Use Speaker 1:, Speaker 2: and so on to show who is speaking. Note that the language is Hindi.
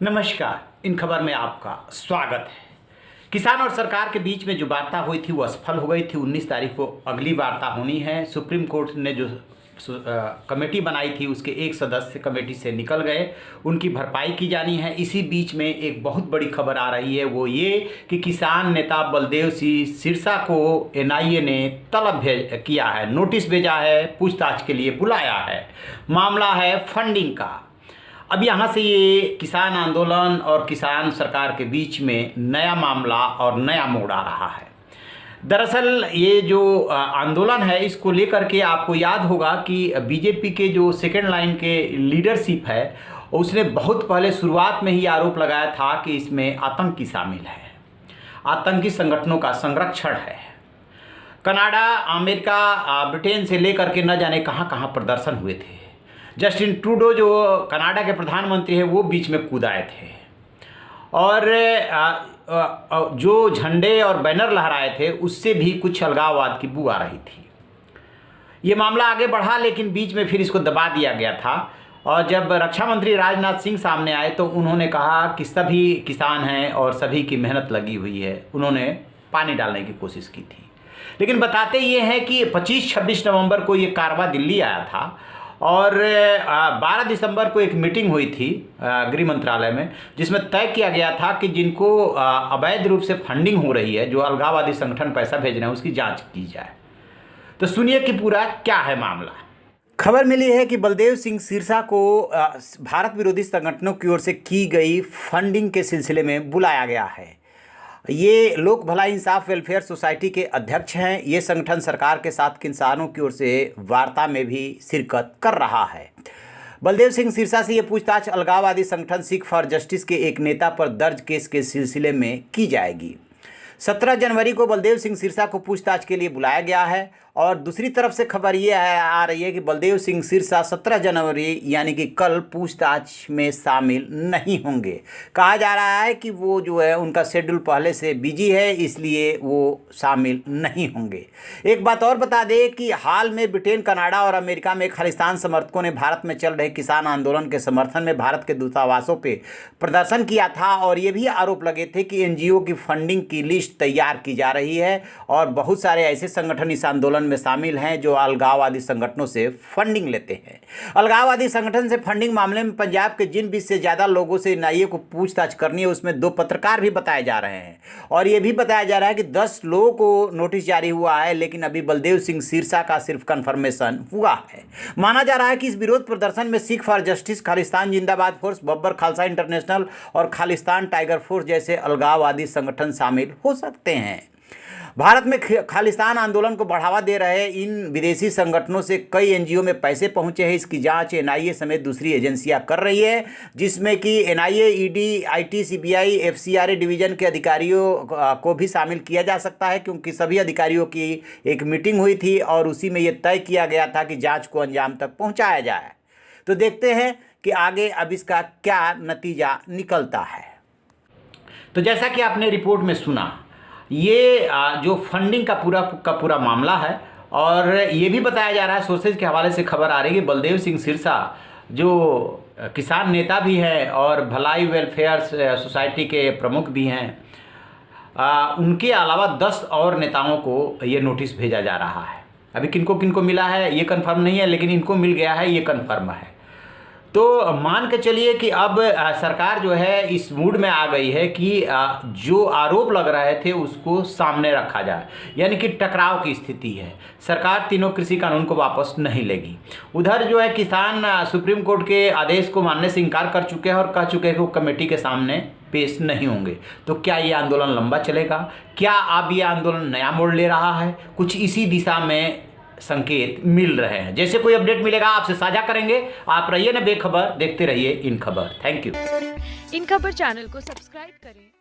Speaker 1: नमस्कार। इन खबर में आपका स्वागत है। किसान और सरकार के बीच में जो वार्ता हुई थी वो असफल हो गई थी। 19 तारीख को अगली वार्ता होनी है। सुप्रीम कोर्ट ने जो कमेटी बनाई थी उसके एक सदस्य कमेटी से निकल गए, उनकी भरपाई की जानी है। इसी बीच में एक बहुत बड़ी खबर आ रही है, वो ये कि किसान नेता बलदेव सिंह सिरसा को एनआईए ने तलब किया है, नोटिस भेजा है, पूछताछ के लिए बुलाया है। मामला है फंडिंग का। अब यहाँ से ये किसान आंदोलन और किसान सरकार के बीच में नया मामला और नया मोड़ आ रहा है। दरअसल ये जो आंदोलन है इसको लेकर के आपको याद होगा कि बीजेपी के जो सेकेंड लाइन के लीडरशिप है उसने बहुत पहले शुरुआत में ही आरोप लगाया था कि इसमें आतंकी शामिल है, आतंकी संगठनों का संरक्षण है। कनाडा, अमेरिका, ब्रिटेन से लेकर के न जाने कहाँ कहाँ प्रदर्शन हुए थे। जस्टिन ट्रूडो जो कनाडा के प्रधानमंत्री हैं वो बीच में कूद आए थे और जो झंडे और बैनर लहराए थे उससे भी कुछ अलगाववाद की बू आ रही थी। ये मामला आगे बढ़ा लेकिन बीच में फिर इसको दबा दिया गया था। और जब रक्षा मंत्री राजनाथ सिंह सामने आए तो उन्होंने कहा कि सभी किसान हैं और सभी की मेहनत लगी हुई है। उन्होंने पानी डालने की कोशिश की थी। लेकिन बताते ये हैं कि 25-26 नवंबर को ये कारवां दिल्ली आया था और 12 दिसंबर को एक मीटिंग हुई थी गृह मंत्रालय में, जिसमें तय किया गया था कि जिनको अवैध रूप से फंडिंग हो रही है, जो अलगाववादी संगठन पैसा भेज रहे हैं, उसकी जांच की जाए। तो सुनिए कि पूरा क्या है मामला। खबर मिली है कि बलदेव सिंह सिरसा को भारत विरोधी संगठनों की ओर से की गई फंडिंग के सिलसिले में बुलाया गया है। ये लोक भला इंसाफ वेलफेयर सोसाइटी के अध्यक्ष हैं। ये संगठन सरकार के साथ किसानों की ओर से वार्ता में भी शिरकत कर रहा है। बलदेव सिंह सिरसा से ये पूछताछ अलगाववादी संगठन सिख फॉर जस्टिस के एक नेता पर दर्ज केस के सिलसिले में की जाएगी। 17 जनवरी को बलदेव सिंह सिरसा को पूछताछ के लिए बुलाया गया है। और दूसरी तरफ से खबर ये आ रही है कि बलदेव सिंह सिरसा 17 जनवरी यानी कि कल पूछताछ में शामिल नहीं होंगे। कहा जा रहा है कि वो जो है उनका शेड्यूल पहले से बिजी है, इसलिए वो शामिल नहीं होंगे। एक बात और बता दें कि हाल में ब्रिटेन, कनाडा और अमेरिका में खालिस्तान समर्थकों ने भारत में चल रहे किसान आंदोलन के समर्थन में भारत के दूतावासों पर प्रदर्शन किया था और ये भी आरोप लगे थे कि NGO की फंडिंग की लिस्ट तैयार की जा रही है और बहुत सारे ऐसे संगठन इस आंदोलन में शामिल हैं जो अलगाववादी संगठनों से फंडिंग लेते हैं। अलगाववादी संगठन से फंडिंग मामले में पंजाब के जिन 20 से ज़्यादा लोगों से एनआईए को पूछताछ करनी है उसमें 2 पत्रकार भी बताए जा रहे हैं और ये भी बताया जा रहा है कि 10 लोगों को नोटिस जारी हुआ है, लेकिन अभी बलदेव सिंह सिरसा का सिर्फ कन्फर्मेशन हुआ है। माना जा रहा है कि इस विरोध प्रदर्शन में सिख फॉर जस्टिस, खालिस्तान जिंदाबाद फोर्स, बब्बर खालसा इंटरनेशनल और खालिस्तान टाइगर फोर्स जैसे अलगाववादी संगठन शामिल हो सकते हैं। भारत में खालिस्तान आंदोलन को बढ़ावा दे रहे इन विदेशी संगठनों से कई NGO में पैसे पहुंचे हैं। इसकी जांच एनआईए समेत दूसरी एजेंसियां कर रही है, जिसमें कि NIA, ED, IT, CBI, FCRA division के अधिकारियों को भी शामिल किया जा सकता है, क्योंकि सभी अधिकारियों की एक मीटिंग हुई थी और उसी में ये तय किया गया था कि जाँच को अंजाम तक पहुँचाया जाए। तो देखते हैं कि आगे अब इसका क्या नतीजा निकलता है। तो जैसा कि आपने रिपोर्ट में सुना, ये जो फंडिंग का पूरा मामला है और ये भी बताया जा रहा है, सोर्सेज के हवाले से खबर आ रही है कि बलदेव सिंह सिरसा जो किसान नेता भी हैं और भलाई वेलफेयर सोसाइटी के प्रमुख भी हैं, उनके अलावा 10 और नेताओं को ये नोटिस भेजा जा रहा है। अभी किनको किनको मिला है ये कंफर्म नहीं है, लेकिन इनको मिल गया है ये कंफर्म है। तो मान के चलिए कि अब सरकार जो है इस मूड में आ गई है कि जो आरोप लग रहे थे उसको सामने रखा जाए, यानी कि टकराव की स्थिति है। सरकार तीनों कृषि कानून को वापस नहीं लेगी। उधर जो है किसान सुप्रीम कोर्ट के आदेश को मानने से इनकार कर चुके हैं और कह चुके हैं कि वो कमेटी के सामने पेश नहीं होंगे। तो क्या ये आंदोलन लंबा चलेगा? क्या अब ये आंदोलन नया मोड़ ले रहा है? कुछ इसी दिशा में संकेत मिल रहे हैं। जैसे कोई अपडेट मिलेगा आपसे साझा करेंगे। आप रहिए ना बेखबर, देखते रहिए इन खबर। Thank you.
Speaker 2: इन खबर चैनल को सब्सक्राइब करें।